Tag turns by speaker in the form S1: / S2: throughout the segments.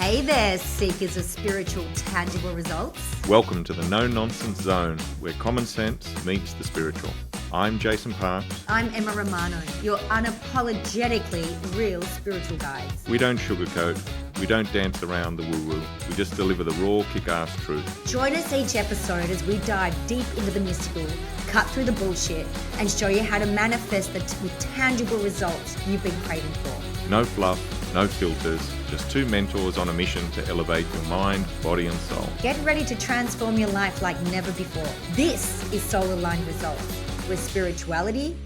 S1: Hey there, seekers of spiritual, tangible results.
S2: Welcome to the No Nonsense Zone, where common sense meets the spiritual. I'm Jason Parks.
S1: I'm Emma Romano, your unapologetically real spiritual guides.
S2: We don't sugarcoat, we don't dance around the woo-woo, we just deliver the raw, kick-ass truth.
S1: Join us each episode as we dive deep into the mystical, cut through the bullshit, and show you how to manifest the tangible results you've been craving for.
S2: No fluff, no filters, just two mentors on a mission to elevate your mind, body and soul.
S1: Get ready to transform your life like never before. This is Soul Aligned Results, where spirituality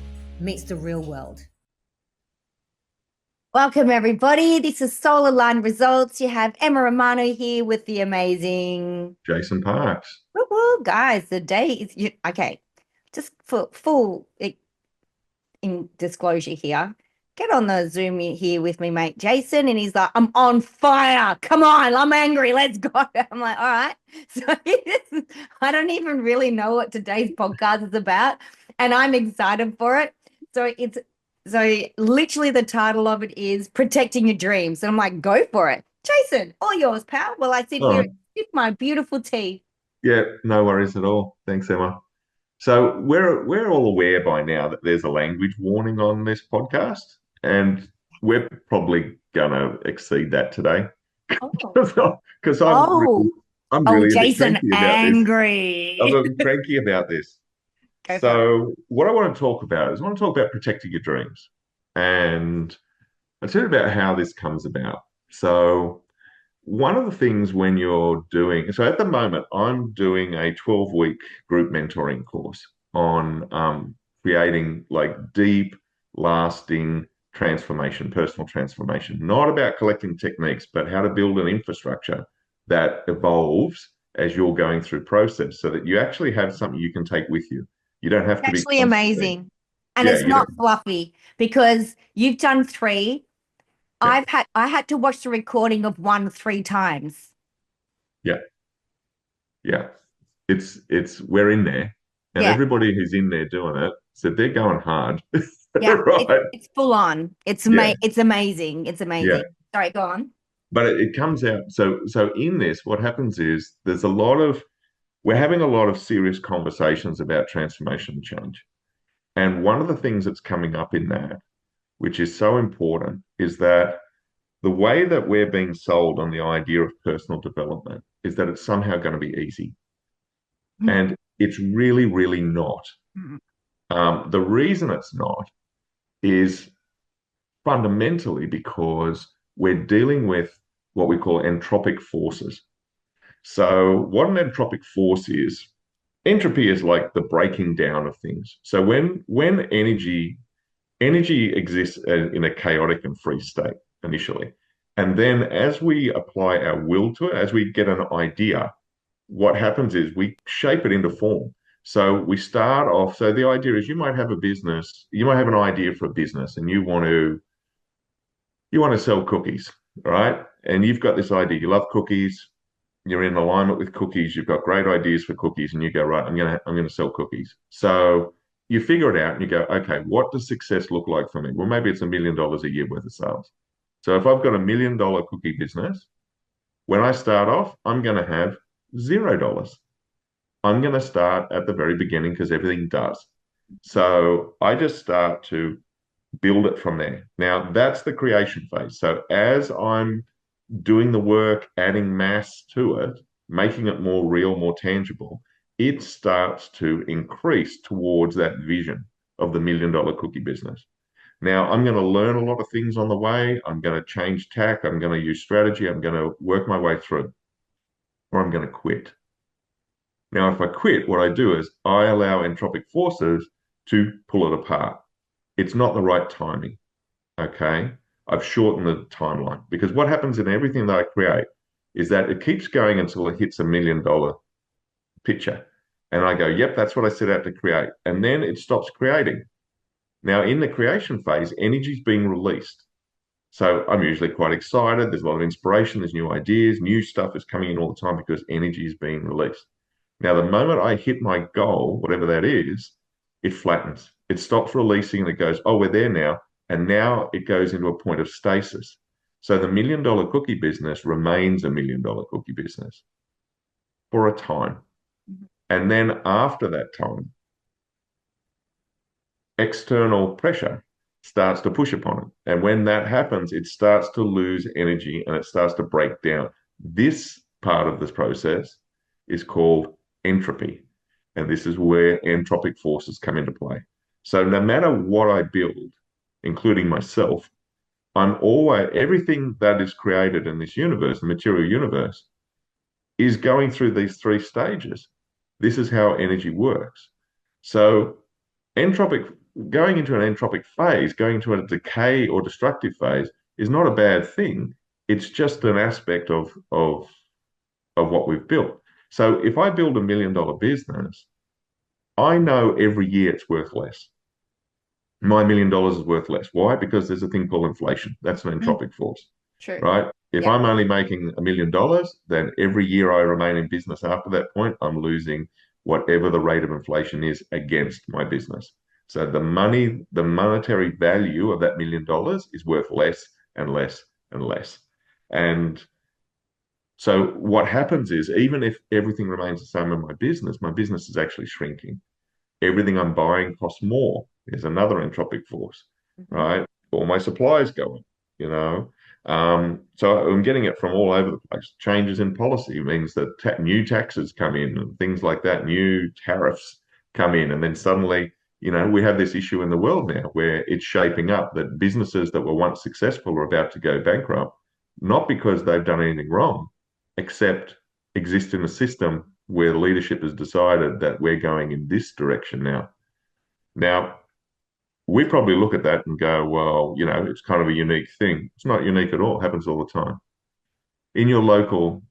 S1: meets the real world. Welcome everybody, this is Soul Aligned Results. You have Emma Romano here with the amazing
S2: Jason Parks.
S1: Woo-hoo, guys, the day is, okay, just for full in disclosure here. Get on the Zoom here with me, mate, Jason, and he's like, I'm on fire. Come on, I'm angry. Let's go. I'm like, all right. So I don't even really know what today's podcast is about, and I'm excited for it. So literally the title of it is Protecting Your Dreams. And I'm like, go for it. Jason, all yours, pal. Well, I sit here with my beautiful tea.
S2: Yeah, no worries at all. Thanks, Emma. So we're all aware by now that there's a language warning on this podcast. And we're probably going to exceed that today because I'm really
S1: Jason angry.
S2: I'm cranky about this. So what I want to talk about is protecting your dreams, and I'll tell you about how this comes about. So one of the things when you're doing, so at the moment I'm doing a 12-week group mentoring course on creating like deep, lasting transformation, personal transformation, not about collecting techniques, but how to build an infrastructure that evolves as you're going through process so that you actually have something you can take with you. You don't have to be
S1: actually amazing. And it's not fluffy because you've done 3. Yeah. I had to watch the recording of 1 3 times.
S2: Yeah. Yeah. It's we're in there. And everybody who's in there doing it, so they're going hard.
S1: Yeah, right. It's full on. It's amazing. It's amazing. Yeah. Sorry, go on.
S2: But it comes out. So in this, what happens is we're having a lot of serious conversations about transformation and change. And one of the things that's coming up in that, which is so important, is that the way that we're being sold on the idea of personal development is that it's somehow going to be easy. Mm. And it's really, really not. Mm. The reason it's not is fundamentally because we're dealing with what we call entropic forces. So what an entropic force is, entropy is like the breaking down of things. So when energy exists in a chaotic and free state initially, and then as we apply our will to it, as we get an idea, what happens is we shape it into form. So we start off, so the idea is you might have a business, you might have an idea for a business and you want to sell cookies, right? And you've got this idea, you love cookies, you're in alignment with cookies, you've got great ideas for cookies, and you go, right, I'm gonna sell cookies. So you figure it out and you go, okay, what does success look like for me? Well, maybe it's $1 million a year worth of sales. So if I've got $1 million cookie business, when I start off, I'm gonna have $0. I'm going to start at the very beginning because everything does. So I just start to build it from there. Now, that's the creation phase. So as I'm doing the work, adding mass to it, making it more real, more tangible, it starts to increase towards that vision of the $1 million cookie business. Now, I'm going to learn a lot of things on the way. I'm going to change tack. I'm going to use strategy. I'm going to work my way through, or I'm going to quit. Now, if I quit, what I do is I allow entropic forces to pull it apart. It's not the right timing, okay? I've shortened the timeline because what happens in everything that I create is that it keeps going until it hits $1 million picture. And I go, yep, that's what I set out to create. And then it stops creating. Now, in the creation phase, energy is being released. So I'm usually quite excited. There's a lot of inspiration. There's new ideas. New stuff is coming in all the time because energy is being released. Now, the moment I hit my goal, whatever that is, it flattens. It stops releasing and it goes, oh, we're there now. And now it goes into a point of stasis. So the $1 million cookie business remains a $1 million cookie business for a time.
S1: Mhm.
S2: And then after that time, external pressure starts to push upon it. And when that happens, it starts to lose energy and it starts to break down. This part of this process is called entropy. And this is where entropic forces come into play. So no matter what I build, including myself, I'm always, everything that is created in this universe, the material universe, is going through these three stages. This is how energy works. So entropic, going into an entropic phase, going into a decay or destructive phase is not a bad thing. It's just an aspect of what we've built. So if I build $1 million business, I know every year it's worth less. My $1 million is worth less. Why? Because there's a thing called inflation. That's an
S1: Mm,
S2: entropic force,
S1: true.
S2: right? If
S1: Yep.
S2: I'm only making $1 million, then every year I remain in business after that point, I'm losing whatever the rate of inflation is against my business. So the money, the monetary value of that $1 million is worth less and less and less. And so what happens is, even if everything remains the same in my business is actually shrinking. Everything I'm buying costs more. There's another entropic force,
S1: Mhm.
S2: right? All my supplies going, you know. So I'm getting it from all over the place. Changes in policy means that new taxes come in and things like that, new tariffs come in, and then suddenly, we have this issue in the world now where it's shaping up that businesses that were once successful are about to go bankrupt, not because they've done anything wrong, except exist in a system where leadership has decided that we're going in this direction now. Now, we probably look at that and go, well, it's kind of a unique thing. It's not unique at all. It happens all the time. In your local,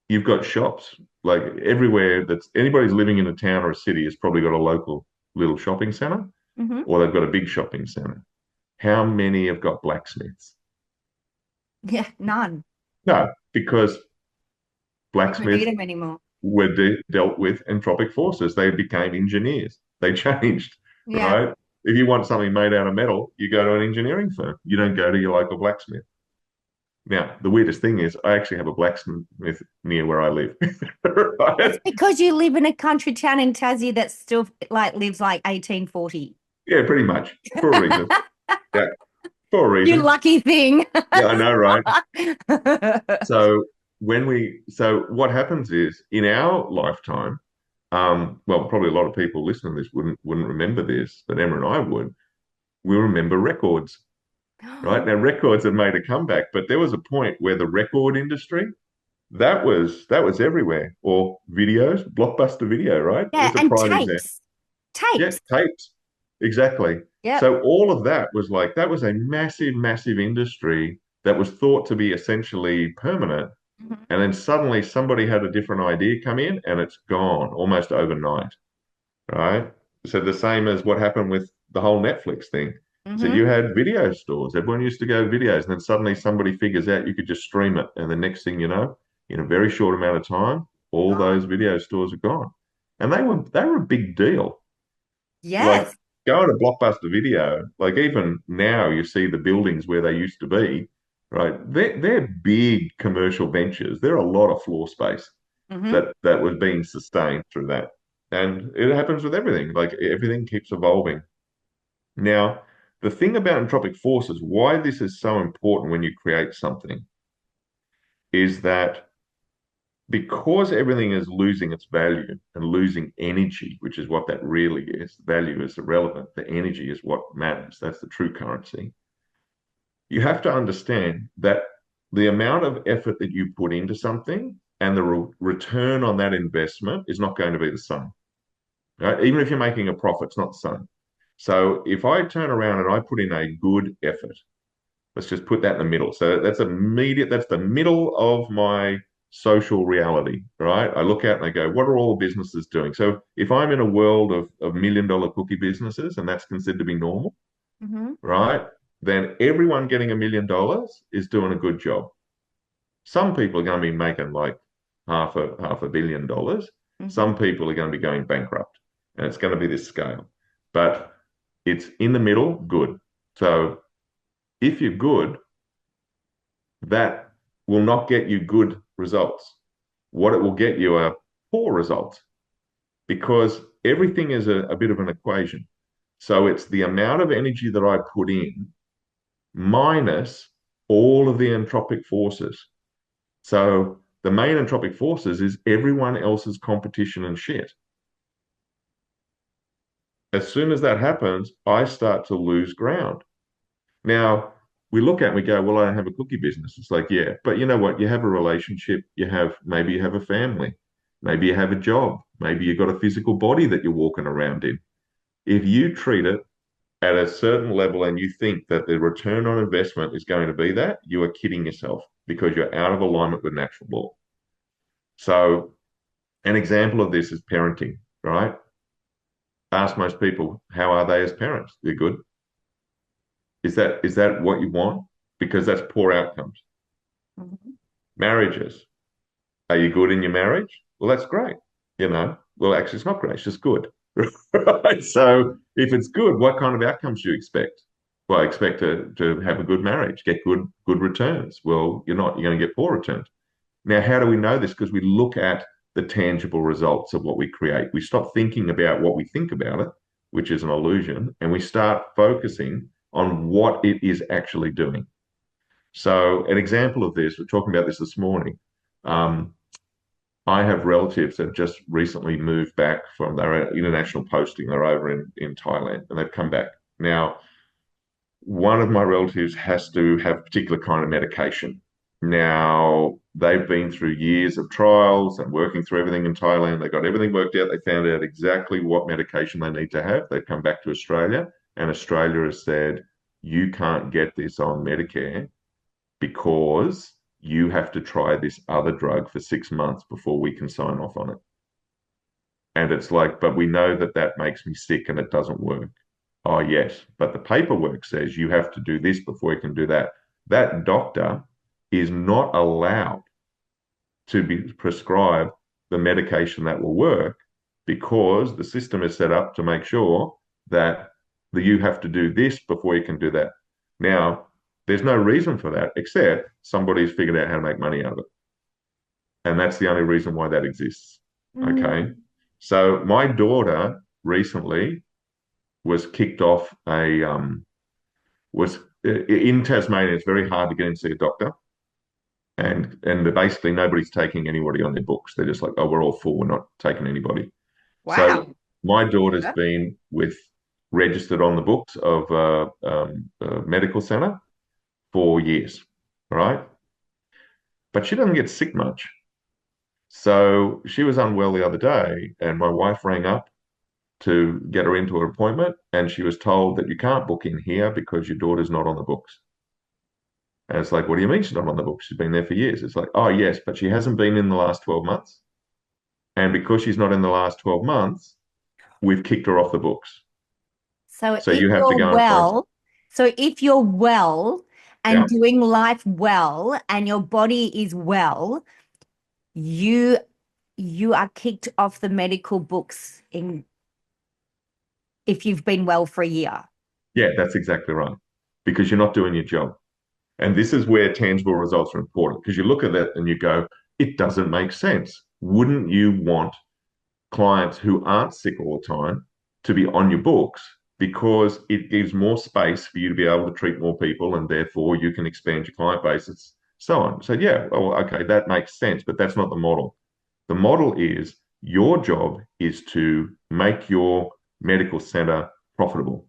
S2: you've got shops like everywhere that's anybody's living in a town or a city has probably got a local little shopping center
S1: Mhm.
S2: or they've got a big shopping center. How many have got blacksmiths?
S1: Yeah, none.
S2: No, because
S1: You don't need
S2: blacksmiths
S1: them anymore.
S2: were dealt with entropic forces. They became engineers. They changed,
S1: Yeah.
S2: right? If you want something made out of metal, you go to an engineering firm. You don't go to your local blacksmith. Now, the weirdest thing is I actually have a blacksmith near where I live.
S1: That's
S2: Right?
S1: because you live in a country town in Tassie that still like lives like 1840.
S2: Yeah, pretty much. For a reason. Yeah, for a
S1: You
S2: reason.
S1: lucky thing.
S2: Yeah, I know, right? So what happens is in our lifetime, well, probably a lot of people listening to this wouldn't remember this, but Emma and I would. We remember records. Right? Now records have made a comeback, but there was a point where the record industry, that was everywhere. Or videos, Blockbuster Video, right?
S1: Yeah,
S2: It's a
S1: and
S2: prime example.
S1: tapes.
S2: Yeah,
S1: Tapes.
S2: tapes. Exactly.
S1: Yep.
S2: So all of that was like that was a massive, massive industry that was thought to be essentially permanent.
S1: Mhm.
S2: And then suddenly somebody had a different idea come in and it's gone almost overnight. Right? So the same as what happened with the whole Netflix thing. So
S1: Mhm.
S2: you had video stores. Everyone used to go to videos, and then suddenly somebody figures out you could just stream it, and the next thing you know, in a very short amount of time, all those
S1: Gone.
S2: video stores are gone. And they were a big deal. Like
S1: Yes.
S2: going to Blockbuster Video, like even now you see the buildings where they used to be, right? They're big commercial ventures. There are a lot of floor space
S1: Hmm.
S2: that was being sustained through that. And it happens with everything. Like everything keeps evolving. Now, the thing about entropic forces, why this is so important when you create something, is that because everything is losing its value and losing energy, which is what that really is, value is irrelevant. The energy is what matters. That's the true currency. You have to understand that the amount of effort that you put into something and the return on that investment is not going to be the same. Right? Even if you're making a profit, it's not the same. So if I turn around and I put in a good effort, let's just put that in the middle. So that's immediate, that's the middle of my social reality, right? I look out and I go, what are all the businesses doing? So if I'm in a world of $1 million cookie businesses and that's considered to be normal,
S1: Hmm.
S2: right? Then everyone getting $1 million is doing a good job. Some people are going to be making like half a billion dollars.
S1: Hmm.
S2: Some people are going to be going bankrupt, and it's going to be this scale. But it's in the middle, good. So if you're good, that will not get you good results. What it will get you are poor results because everything is a bit of an equation. So it's the amount of energy that I put in minus all of the entropic forces. So the main entropic forces is everyone else's competition and shit. As soon as that happens, I start to lose ground. Now, we look at it and we go, well, I don't have a cookie business. It's like, yeah, but you know what? You have a relationship, maybe you have a family, maybe you have a job, maybe you've got a physical body that you're walking around in. If you treat it at a certain level and you think that the return on investment is going to be that, you are kidding yourself because you're out of alignment with natural law. So, an example of this is parenting, right? Ask most people, how are they as parents? They're good. Is that what you want? Because that's poor outcomes.
S1: Mhm.
S2: Marriages. Are you good in your marriage? Well, that's great. Well, actually, it's not great. It's just good. Right? So if it's good, what kind of outcomes do you expect? Well, I expect to have a good marriage, get good returns. Well, you're not. You're going to get poor returns. Now, how do we know this? Because we look at the tangible results of what we create. We stop thinking about what we think about it, which is an illusion, and we start focusing on what it is actually doing. So, an example of this, we're talking about this morning. Um, I have relatives that have just recently moved back from their international posting. They're over in Thailand and they've come back. Now, one of my relatives has to have a particular kind of medication. Now, they've been through years of trials and working through everything in Thailand. They got everything worked out. They found out exactly what medication they need to have. They've come back to Australia, and Australia has said, you can't get this on Medicare because you have to try this other drug for 6 months before we can sign off on it. And it's like, but we know that that makes me sick and it doesn't work. Oh, yes, but the paperwork says you have to do this before you can do that. That doctor is not allowed to be prescribed the medication that will work because the system is set up to make sure that you have to do this before you can do that. Now, there's no reason for that except somebody's figured out how to make money out of it. And that's the only reason why that exists. Okay.
S1: Mm.
S2: So my daughter recently was kicked off was in Tasmania. It's very hard to get in to see a doctor, and basically nobody's taking anybody on their books. They're just like, oh, we're all full. We're not taking anybody. So
S1: Wow.
S2: my daughter's
S1: Yeah.
S2: been registered on the books of a medical center for years, right? But she doesn't get sick much. So she was unwell the other day, and my wife rang up to get her into an appointment, and she was told that you can't book in here because your daughter's not on the books. And it's like, what do you mean she's not on the books? She's been there for years. It's like, oh, yes, but she hasn't been in the last 12 months. And because she's not in the last 12 months, we've kicked her off the books.
S1: So
S2: So
S1: if
S2: you have to
S1: you're
S2: go and find,
S1: well, so if you're well and
S2: yeah,
S1: doing life well and your body is well, you you are kicked off the medical books in if you've been well for a year.
S2: yeah, that's exactly right. Because you're not doing your job. And this is where tangible results are important because you look at it and you go, it doesn't make sense. Wouldn't you want clients who aren't sick all the time to be on your books because it gives more space for you to be able to treat more people and therefore you can expand your client base and so on. So yeah, well, okay, that makes sense, but that's not the model. The model is your job is to make your medical center profitable.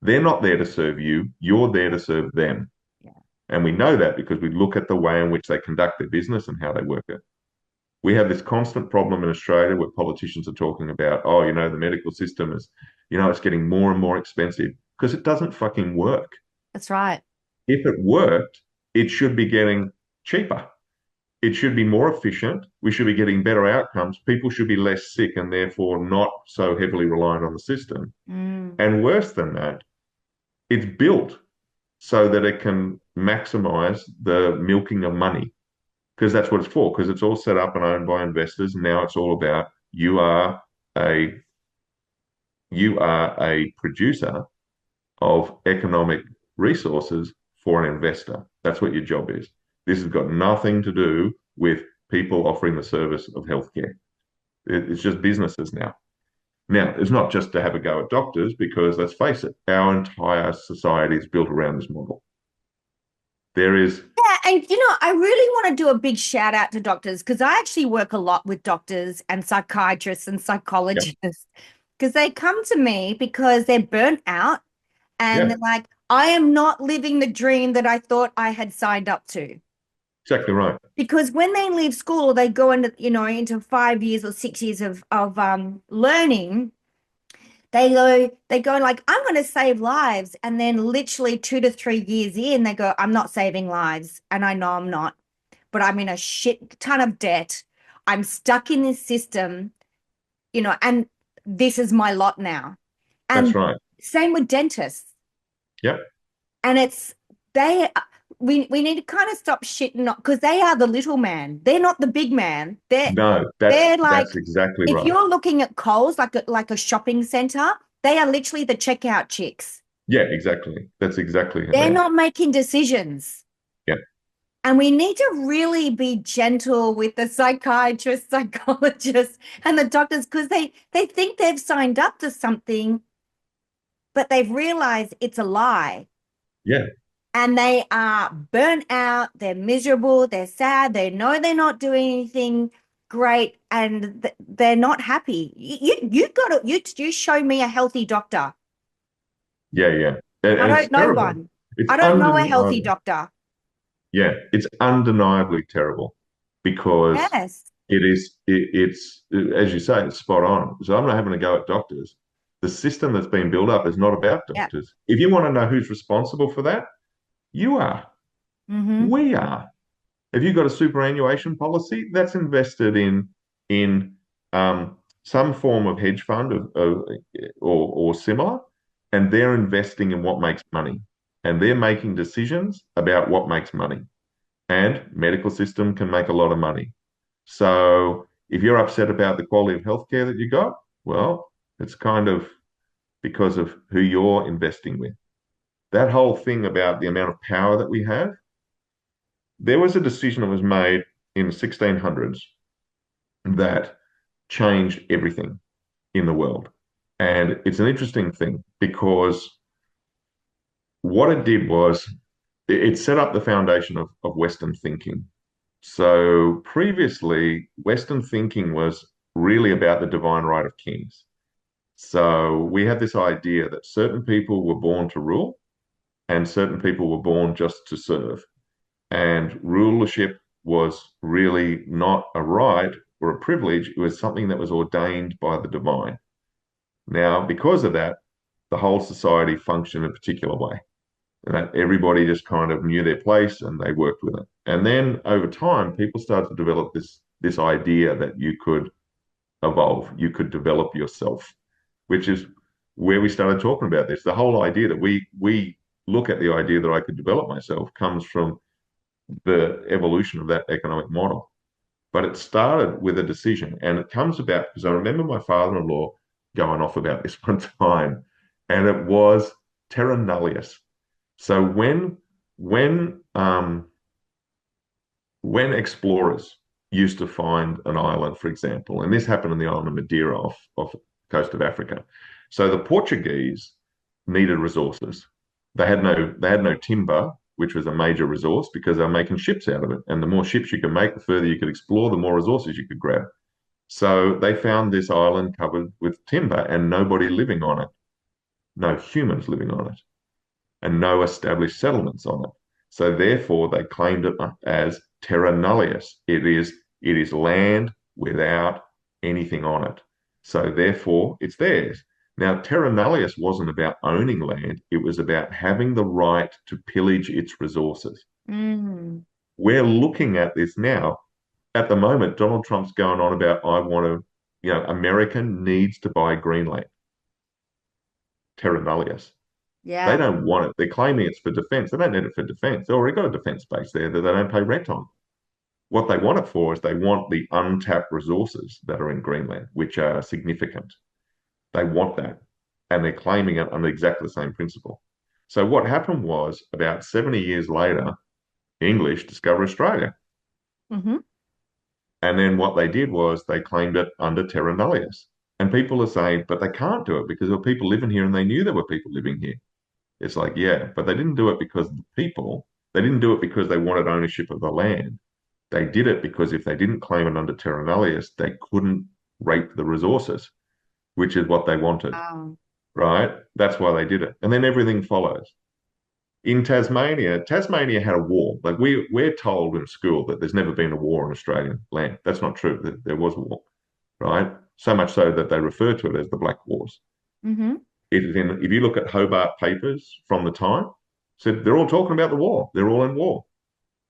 S2: They're not there to serve you, you're there to serve them.
S1: Yeah.
S2: And we know that because we look at the way in which they conduct their business and how they work it. We have this constant problem in Australia where politicians are talking about, oh, the medical system is, it's getting more and more expensive because it doesn't fucking work.
S1: That's right.
S2: If it worked, it should be getting cheaper. It should be more efficient. We should be getting better outcomes. People should be less sick and therefore not so heavily reliant on the system.
S1: Mm.
S2: And worse than that, it's built so that it can maximize the milking of money because that's what it's for, because it's all set up and owned by investors. And now it's all about a you are a producer of economic resources for an investor. That's what your job is. This has got nothing to do with people offering the service of healthcare. It's just businesses now. Now, it's not just to have a go at doctors, because let's face it, our entire society is built around this model. There is,
S1: Yeah, and I really want to do a big shout out to doctors because I actually work a lot with doctors and psychiatrists and
S2: yeah,
S1: psychologists because they come to me because they're burnt out and
S2: yeah,
S1: they're like, I am not living the dream that I thought I had signed up to.
S2: exactly right.
S1: Because when they leave school, they go into, into 5 years or 6 years of learning. They go like, I'm going to save lives. And then literally 2 to 3 years in, they go, I'm not saving lives. And I know I'm not, but I'm in a shit ton of debt. I'm stuck in this system, and this is my lot now.
S2: That's
S1: And
S2: right.
S1: same with dentists.
S2: Yep.
S1: And they, we need to kind of stop shitting on because they are the little man. They're not the big man.
S2: No,
S1: They're
S2: that's
S1: like,
S2: exactly
S1: if
S2: right.
S1: you're looking at Coles, like a shopping center, they are literally the checkout chicks.
S2: Yeah, exactly. That's exactly who
S1: They're
S2: they are.
S1: not making decisions.
S2: Yeah,
S1: And we need to really be gentle with the psychiatrists, psychologists, and the doctors because they think they've signed up to something, but they've realized it's a lie.
S2: yeah,
S1: And they are burnt out, they're miserable, they're sad, they know they're not doing anything great, and they're not happy. You got to you show me a healthy doctor.
S2: yeah, yeah.
S1: I
S2: And it's
S1: don't know
S2: terrible.
S1: one.
S2: It's
S1: I don't know a healthy
S2: undeniable.
S1: doctor.
S2: Yeah, it's undeniably terrible because
S1: Yes.
S2: it's as you say, it's spot on. So I'm not having to go at doctors. The system that's been built up is not about
S1: Yeah.
S2: doctors. If you want to know who's responsible for that, you are.
S1: Mm-hmm.
S2: We are. If you've got a superannuation policy, that's invested in some form of hedge fund or similar, and they're investing in what makes money, and they're making decisions about what makes money. And medical system can make a lot of money. So if you're upset about the quality of healthcare that you got, well, it's kind of because of who you're investing with. That whole thing about the amount of power that we have, there was a decision that was made in the 1600s that changed everything in the world. And it's an interesting thing because what it did was it set up the foundation of Western thinking. So previously, Western thinking was really about the divine right of kings. So we had this idea that certain people were born to rule and certain people were born just to serve. And rulership was really not a right or a privilege, it was something that was ordained by the divine. Now, because of that, the whole society functioned in a particular way. And that everybody just kind of knew their place and they worked with it. And then over time, people started to develop this idea that you could evolve, you could develop yourself, which is where we started talking about this. The whole idea that we look at the idea that I could develop myself comes from the evolution of that economic model. But it started with a decision, and it comes about because I remember my father-in-law going off about this one time, and it was terra nullius. So when explorers used to find an island, for example, and this happened on the island of Madeira off the coast of Africa. So the Portuguese needed resources. They had no timber, which was a major resource because they were making ships out of it. And the more ships you could make, the further you could explore, the more resources you could grab. So they found this island covered with timber and nobody living on it, no humans living on it, and no established settlements on it. So therefore, they claimed it as terra nullius. It is land without anything on it. So therefore, it's theirs. Now, terra nullius wasn't about owning land; it was about having the right to pillage its resources.
S1: Mm.
S2: We're looking at this now. At the moment, Donald Trump's going on about I want to, America needs to buy Greenland, terra nullius. They
S1: Yeah.
S2: don't want it. They're claiming it's for defense. They don't need it for defense. They've already got a defense base there that they don't pay rent on. What they want it for is they want the untapped resources that are in Greenland, which are significant. They want that. And they're claiming it under exactly the same principle. So what happened was about 70 years later, English discover Australia.
S1: Hmm.
S2: And then what they did was they claimed it under terra nullius. And people are saying, but they can't do it because there were people living here and they knew there were people living here. It's like, yeah, but they didn't do it because of the people. They didn't do it because they wanted ownership of the land. They did it because if they didn't claim it under terra nullius, they couldn't rape the resources, which is what they wanted,
S1: Um,
S2: right? That's why they did it. And then everything follows. In Tasmania, Tasmania had a war. Like we're told in school that there's never been a war on Australian land. That's not true. There was a war, right? So much so that they refer to it as the Black Wars.
S1: hmm.
S2: It is in, if you look at Hobart papers from the time, said they're all talking about the war. They're all in war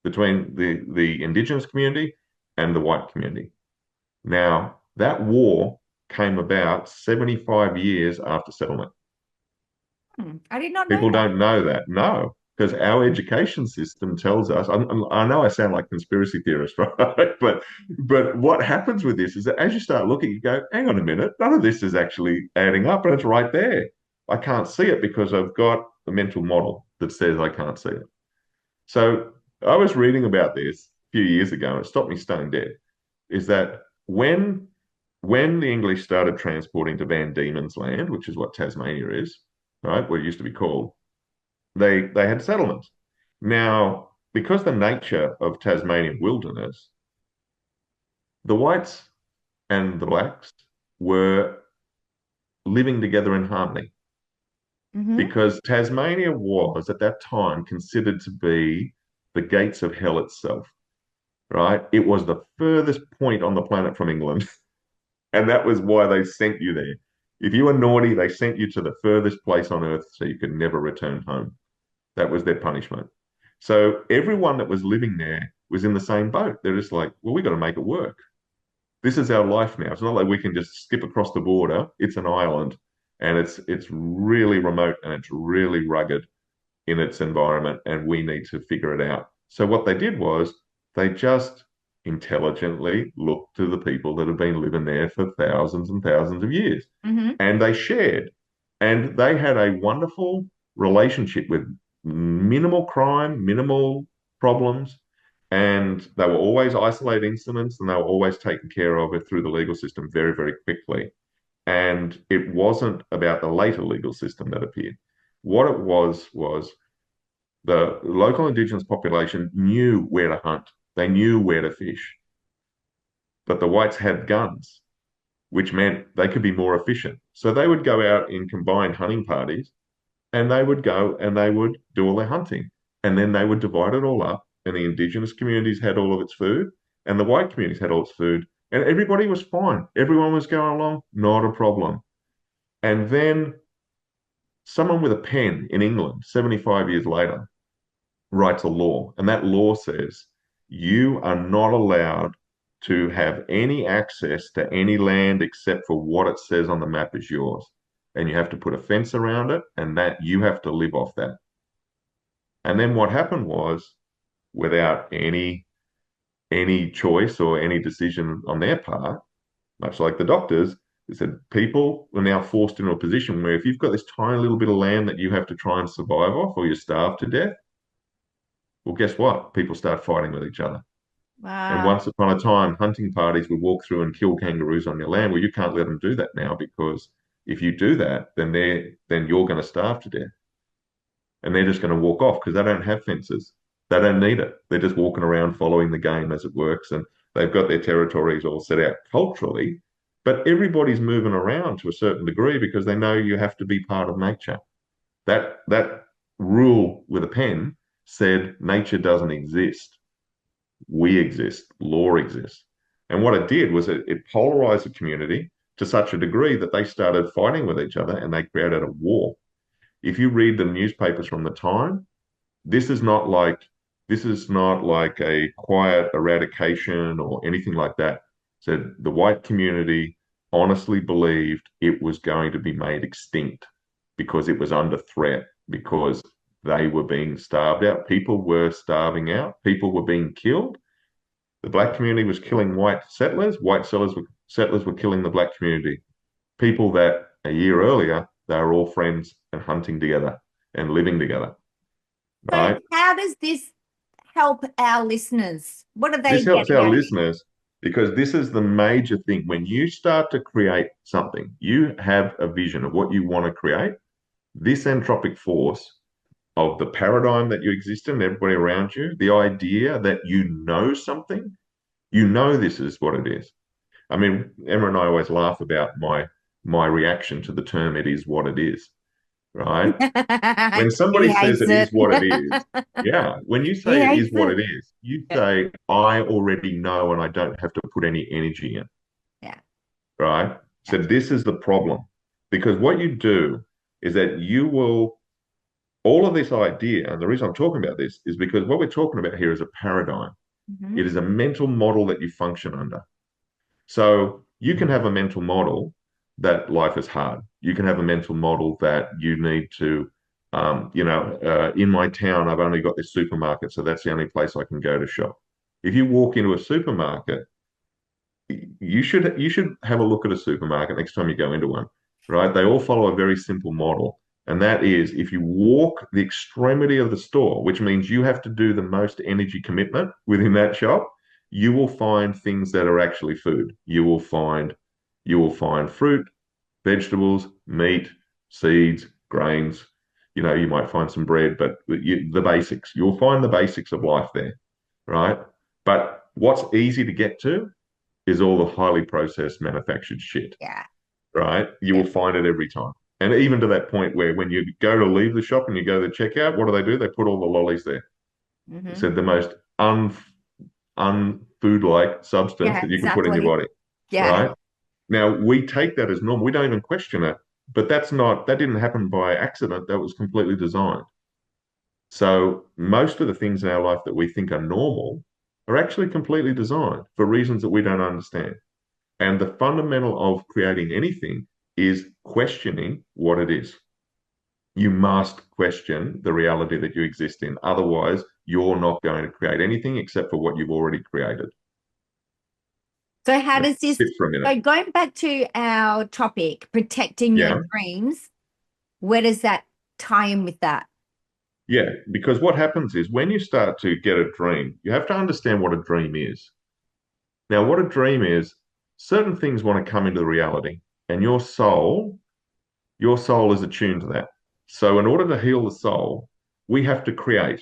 S2: between the Indigenous community and the white community. Now, that war came about 75 years after settlement.
S1: I did not know
S2: People
S1: that.
S2: don't know that. No, because our education system tells us. I know I sound like conspiracy theorist, right? But what happens with this is that as you start looking, you go, hang on a minute, none of this is actually adding up, and it's right there. I can't see it because I've got a mental model that says I can't see it. So I was reading about this a few years ago, and it stopped me stone dead. Is that when the English started transporting to Van Diemen's Land, which is what Tasmania is, right, what it used to be called, they had settlements. Now, because the nature of Tasmanian wilderness, the whites and the blacks were living together in harmony
S1: Hmm.
S2: because Tasmania was at that time considered to be the gates of hell itself, right? It was the furthest point on the planet from England, and that was why they sent you there. If you were naughty, they sent you to the furthest place on earth so you could never return home. That was their punishment. So everyone that was living there was in the same boat. They're just like, well, we got to make it work. This is our life now. It's not like we can just skip across the border. It's an island, and it's really remote and it's really rugged in its environment, and we need to figure it out. So what they did was they just intelligently looked to the people that have been living there for thousands and thousands of years,
S1: Hmm.
S2: and they shared, and they had a wonderful relationship with minimal crime, minimal problems, and they were always isolated incidents, and they were always taken care of it through the legal system very, very quickly. And it wasn't about the later legal system that appeared. What it was the local indigenous population knew where to hunt, they knew where to fish, but the whites had guns, which meant they could be more efficient. So they would go out in combined hunting parties and they would go and they would do all their hunting. And then they would divide it all up, and the indigenous communities had all of its food, and the white communities had all its food, and everybody was fine. Everyone was going along, not a problem. And then someone with a pen in England, 75 years later, writes a law, and that law says you are not allowed to have any access to any land except for what it says on the map is yours. And you have to put a fence around it, and that you have to live off that. And then what happened was, without any choice or any decision on their part, much like the doctors, they said people are now forced into a position where if you've got this tiny little bit of land that you have to try and survive off or you're starved to death, well, guess what? People start fighting with each other. And
S1: Wow.
S2: once upon a time, hunting parties would walk through and kill kangaroos on your land. Well, you can't let them do that now because if you do that, then you're going to starve to death. And they're just going to walk off because they don't have fences. They don't need it. They're just walking around following the game as it works, and they've got their territories all set out culturally. But everybody's moving around to a certain degree because they know you have to be part of nature. That rule with a pen said nature doesn't exist. We exist. Law exists. And what it did was it polarized the community to such a degree that they started fighting with each other and they created a war. If you read the newspapers from the time, this is not like this is not like a quiet eradication or anything like that. So the white community honestly believed it was going to be made extinct because it was under threat, because they were being starved out. People were starving out. People were being killed. The black community was killing white settlers. Settlers were killing the black community. People that a year earlier they were all friends and hunting together and living together,
S1: So
S2: right?
S1: help our listeners? What are they
S2: This helps
S1: getting
S2: our
S1: out of it?
S2: listeners because this is the major thing. When you start to create something, you have a vision of what you want to create. This entropic force of the paradigm that you exist in, everybody around you, the idea that you know something, you know this is what it is. I mean, Emma and I always laugh about my reaction to the term "it is what it is," right? When somebody
S1: He
S2: says
S1: hates
S2: it is
S1: it.
S2: what it is, yeah, when you
S1: He
S2: say it is
S1: hates
S2: what
S1: it.
S2: it is, you
S1: Yeah.
S2: say, I already know and I don't have to put any energy in,
S1: Yeah.
S2: right? So
S1: Yeah.
S2: this is the problem. Because what you do is that you will, all of this idea, and the reason I'm talking about this is because what we're talking about here is a paradigm.
S1: Mhm.
S2: It is a mental model that you function under. So you can have a mental model that life is hard. You can have a mental model that you need to, in my town, I've only got this supermarket, so that's the only place I can go to shop. If you walk into a supermarket, you should have a look at a supermarket next time you go into one, right? They all follow a very simple model, and that is if you walk the extremity of the store, which means you have to do the most energy commitment within that shop, you will find things that are actually food. You will find fruit, vegetables, meat, seeds, grains. You might find some bread, but the basics. You'll find the basics of life there, right? But what's easy to get to is all the highly processed manufactured shit,
S1: Yeah.
S2: right? You
S1: Yeah.
S2: will find it every time. And even to that point where when you go to leave the shop and you go to the checkout, what do? They put all the lollies there. It's
S1: Hmm.
S2: the most unfood-like substance
S1: Yeah,
S2: that you can put in your
S1: exactly.
S2: body,
S1: Yeah.
S2: right? Now we take that as normal. We don't even question it. But that didn't happen by accident. That was completely designed. So most of the things in our life that we think are normal are actually completely designed for reasons that we don't understand. And the fundamental of creating anything is questioning what it is. You must question the reality that you exist in. Otherwise, you're not going to create anything except for what you've already created.
S1: So how
S2: Now,
S1: does this,
S2: sit for a minute.
S1: so going back to our topic, protecting your
S2: Yeah.
S1: dreams, where does that tie in with that?
S2: Yeah. Because what happens is when you start to get a dream, you have to understand what a dream is. Now, what a dream is, certain things want to come into reality, and your soul is attuned to that. So, in order to heal the soul, we have to create.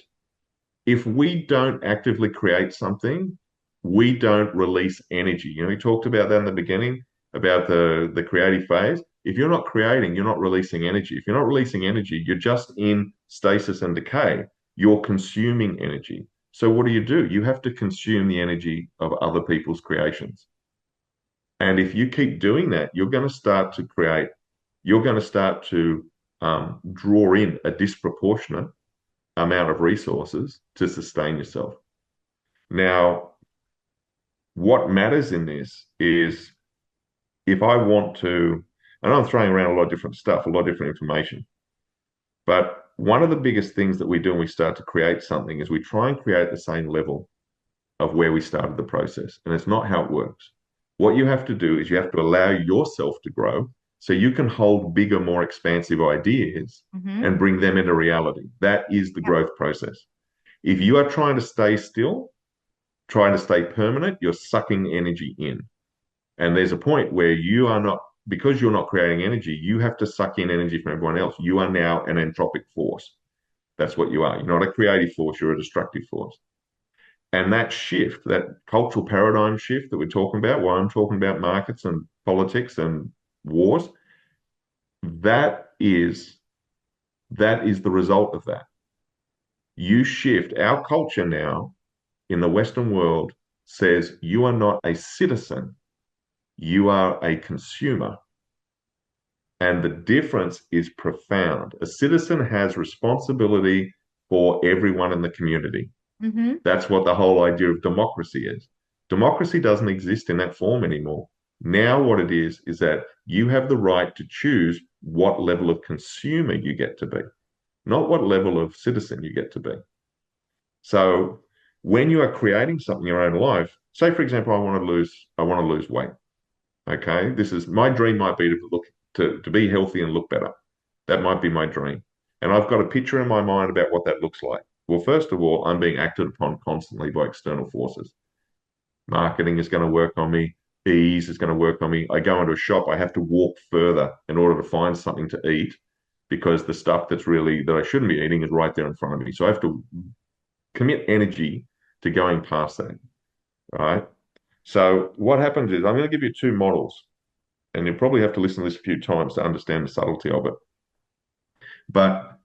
S2: If we don't actively create something, we don't release energy. We talked about that in the beginning about the creative phase. If you're not creating, you're not releasing energy. If you're not releasing energy, you're just in stasis and decay. You're consuming energy. So what do? You have to consume the energy of other people's creations. And if you keep doing that, you're going to start to create, you're going to start to draw in a disproportionate amount of resources to sustain yourself. Now, what matters in this is if I want to, and I'm throwing around a lot of different stuff, a lot of different information, but one of the biggest things that we do when we start to create something is we try and create the same level of where we started the process. And it's not how it works. What you have to do is you have to allow yourself to grow so you can hold bigger, more expansive ideas
S1: Hmm.
S2: and bring them into reality. That is the
S1: Yeah.
S2: growth process. If you are trying to stay still, trying to stay permanent, you're sucking energy in. And there's a point where you are not, because you're not creating energy, you have to suck in energy from everyone else. You are now an entropic force. That's what you are. You're not a creative force, you're a destructive force. And that shift, that cultural paradigm shift that we're talking about, why I'm talking about markets and politics and wars, that is that is the result of that. You shift our culture now in the Western world says you are not a citizen, you are a consumer. And the difference is profound. A citizen has responsibility for everyone in the community.
S1: Hmm.
S2: That's what the whole idea of democracy is. Democracy doesn't exist in that form anymore. Now, what it is that you have the right to choose what level of consumer you get to be, not what level of citizen you get to be. So, when you are creating something in your own life, say for example, I want to lose weight. Okay, this is my dream might be to be healthy and look better. That might be my dream. And I've got a picture in my mind about what that looks like. Well, first of all, I'm being acted upon constantly by external forces. Marketing is going to work on me. Ease is going to work on me. I go into a shop, I have to walk further in order to find something to eat because the stuff that I shouldn't be eating is right there in front of me. So I have to commit energy to going past that. Right. So what happens is I'm going to give you two models, and you'll probably have to listen to this a few times to understand the subtlety of it. But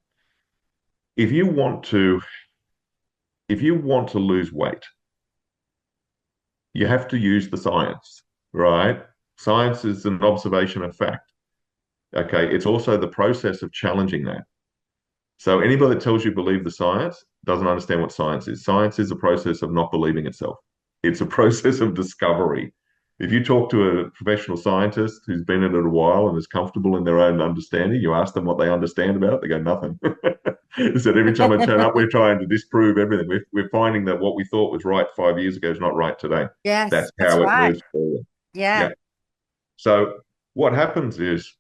S2: if you want to, if you want to lose weight, you have to use the science, right? Science is an observation of fact. Okay, it's also the process of challenging that. So anybody that tells you believe the science doesn't understand what science is. Science is a process of not believing itself. It's a process of discovery. If you talk to a professional scientist who's been in it a while and is comfortable in their own understanding, you ask them what they understand about it, they go, nothing. So every time I turn up, we're trying to disprove everything. We're finding that what we thought was right 5 years ago is not right today.
S1: Yes,
S2: That's
S1: that's
S2: how it
S1: right.
S2: moves forward.
S1: Yeah.
S2: Yeah. So what happens is,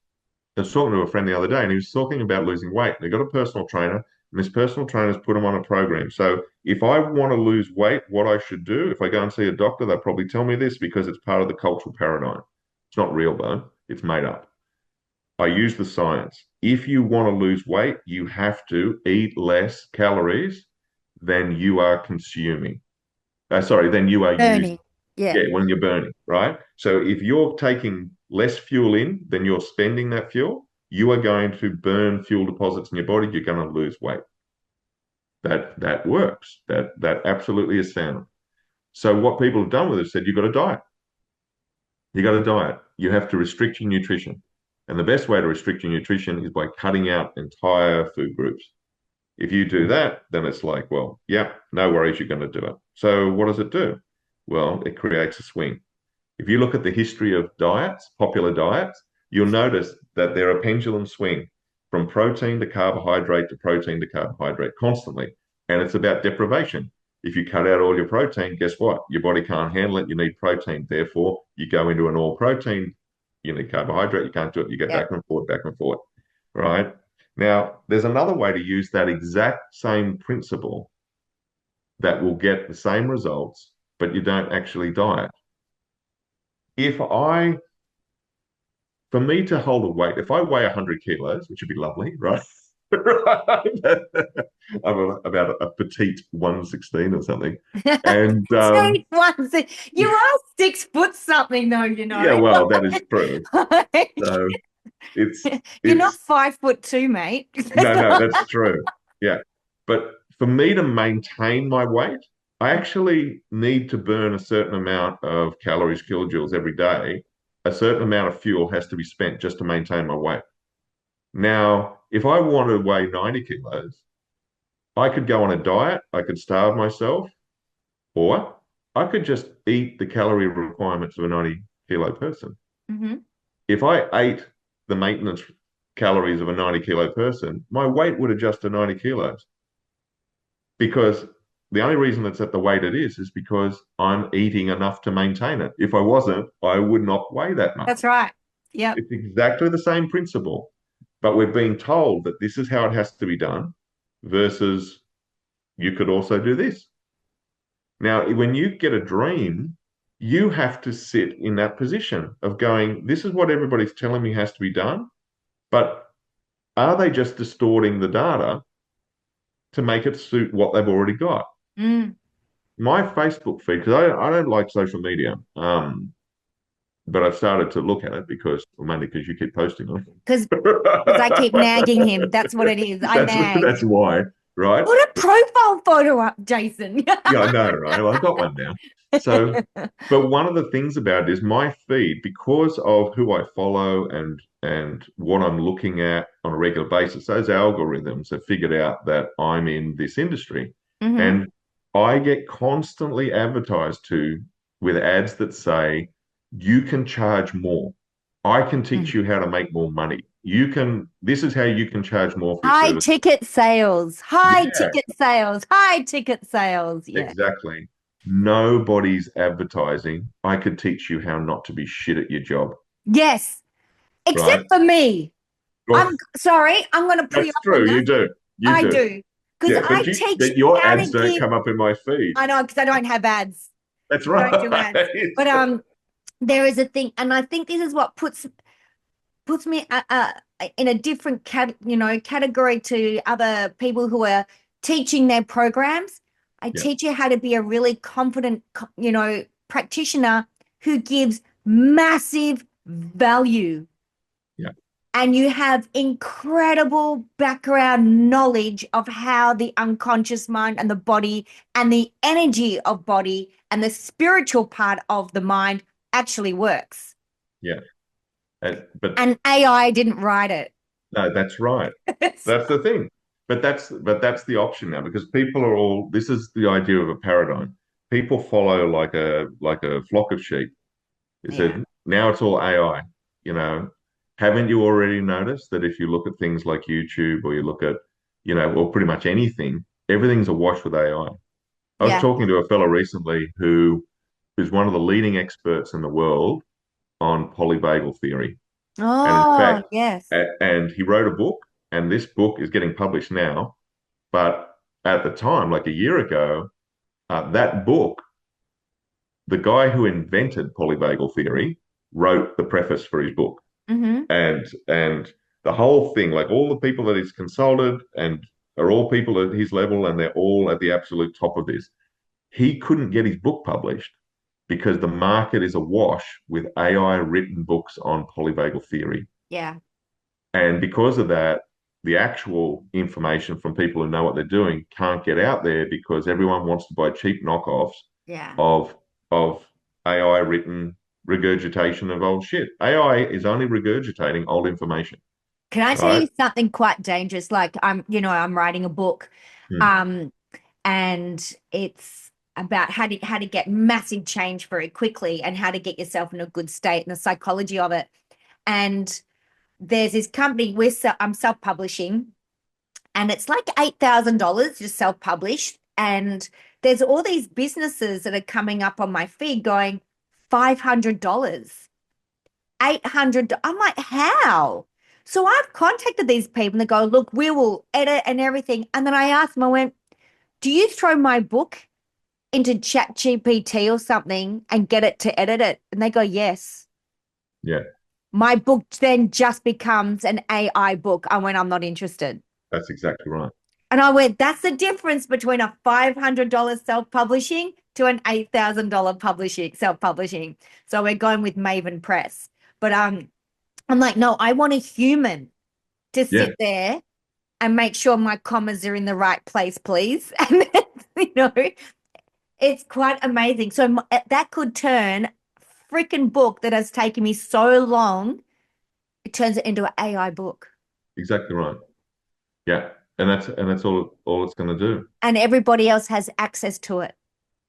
S2: I was talking to a friend the other day and he was talking about losing weight. They got a personal trainer and this personal trainer's put him on a program. So if I want to lose weight, what I should do, if I go and see a doctor, they'll probably tell me this because it's part of the cultural paradigm. It's not real though, it's made up. I use the science. If you want to lose weight, you have to eat less calories than you are consuming. Than you are using.
S1: Burning. Yeah.
S2: Yeah, when you're burning, right? So if you're taking less fuel in than you're spending that fuel, you are going to burn fuel deposits in your body. You're going to lose weight. That works. That absolutely is sound. So what people have done with it said you've got to diet. You got to diet. You have to restrict your nutrition. And the best way to restrict your nutrition is by cutting out entire food groups. If you do that, then it's like, well, yeah, no worries, you're going to do it. So what does it do? Well, it creates a swing. If you look at the history of diets, popular diets, you'll notice that they're a pendulum swing from protein to carbohydrate constantly. And it's about deprivation. If you cut out all your protein, guess what? Your body can't handle it. You need protein. Therefore, you go into an all protein, you need carbohydrate, you can't do it. You go
S1: Yeah.
S2: back and forth. Right? Now, there's another way to use that exact same principle that will get the same results, but you don't actually diet. If I For me to hold a weight, if I weigh 100 kilos, which would be lovely, right? I'm about a petite 116 or something. And
S1: Petite ones. You are 6 foot something, though, you
S2: yeah,
S1: know.
S2: well, that is true. So it's
S1: You're not
S2: it's
S1: 5'2", mate.
S2: no, that's true. Yeah. But for me to maintain my weight, I actually need to burn a certain amount of calories, kilojoules every day. A certain amount of fuel has to be spent just to maintain my weight. Now, if I want to weigh 90 kilos, I could go on a diet, I could starve myself, or I could just eat the calorie requirements of a 90 kilo person.
S1: Hmm.
S2: If I ate the maintenance calories of a 90 kilo person, my weight would adjust to 90 kilos because the only reason it's at the weight it is because I'm eating enough to maintain it. If I wasn't, I would not weigh that much.
S1: That's right. Yep.
S2: It's exactly the same principle, but we're being told that this is how it has to be done versus you could also do this. Now, when you get a dream, you have to sit in that position of going, this is what everybody's telling me has to be done, but are they just distorting the data to make it suit what they've already got?
S1: Mm.
S2: My Facebook feed, because I don't like social media, but I've started to look at it mainly because you keep posting on
S1: Because I keep
S2: it.
S1: nagging him. That's what it is. I nag.
S2: That's why, right?
S1: Put a profile photo up, Jason.
S2: Yeah, I know, right? Well, I've got one now. So, but one of the things about it is my feed, because of who I follow and what I'm looking at on a regular basis, those algorithms have figured out that I'm in this industry.
S1: Hmm.
S2: And I get constantly advertised to with ads that say, you can charge more. I can teach you how to make more money. This is how you can charge more for your
S1: High
S2: service.
S1: ticket sales. High
S2: Yeah,
S1: ticket sales. High ticket sales. Yeah.
S2: exactly. Nobody's advertising. I could teach you how not to be shit at your job,
S1: Yes.
S2: right?
S1: Except for me.
S2: Well,
S1: I'm sorry. I'm going to pull you
S2: that's
S1: up on
S2: true. You
S1: that.
S2: do. You
S1: I
S2: do.
S1: do. because
S2: Yeah,
S1: I teach
S2: but your
S1: how
S2: ads
S1: to
S2: don't
S1: give.
S2: come up in my feed.
S1: I know because I don't have ads.
S2: That's
S1: I don't do
S2: right.
S1: ads. But there is a thing, and I think this is what puts me in a different category to other people who are teaching their programs. I
S2: Yeah,
S1: teach you how to be a really confident, practitioner who gives massive value.
S2: yeah,
S1: And you have incredible background knowledge of how the unconscious mind and the body and the energy of body and the spiritual part of the mind actually works.
S2: yeah. But
S1: And AI didn't write it.
S2: no, that's right. That's the thing. But that's the option now because people are all. This is the idea of a paradigm. People follow like a flock of sheep. It
S1: Yeah.
S2: said now it's all AI. You know, haven't you already noticed that if you look at things like YouTube or you look at, or pretty much anything, everything's awash with AI. I was
S1: Yeah.
S2: talking to a fellow recently who is one of the leading experts in the world on polyvagal theory. And in
S1: Oh,
S2: fact,
S1: yes.
S2: and he wrote a book, and this book is getting published now. But at the time, like a year ago, that book, the guy who invented polyvagal theory wrote the preface for his book.
S1: Mm-hmm.
S2: And the whole thing, like all the people that he's consulted and are all people at his level, and they're all at the absolute top of this. He couldn't get his book published because the market is awash with AI written books on polyvagal theory.
S1: Yeah.
S2: And because of that, the actual information from people who know what they're doing can't get out there because everyone wants to buy cheap knockoffs
S1: Yeah.
S2: of of AI written regurgitation of old shit. AI is only regurgitating old information,
S1: Can I tell
S2: right?
S1: you something quite dangerous? Like I'm writing a book,
S2: Hmm.
S1: um, and it's about how to get massive change very quickly and how to get yourself in a good state and the psychology of it. And there's this company I'm self-publishing, and it's like $8,000 just self-published. And there's all these businesses that are coming up on my feed going $500, $800. I'm like, how? So I've contacted these people and they go, look, we will edit and everything. And then I asked them, I went, do you throw my book into Chat GPT or something and get it to edit it? And they go, yes.
S2: Yeah,
S1: My book then just becomes an AI book. I went, I'm not interested.
S2: that's exactly right.
S1: And I went, that's the difference between a $500 self-publishing to an $8,000 publishing, self-publishing. So we're going with Maven Press. But I'm like, no, I want a human to
S2: Yeah,
S1: sit there and make sure my commas are in the right place, please. And then, you know, it's quite amazing. So that could turn freaking book that has taken me so long, it turns it into an AI book.
S2: exactly right. Yeah. And that's all it's going to do.
S1: And everybody else has access to it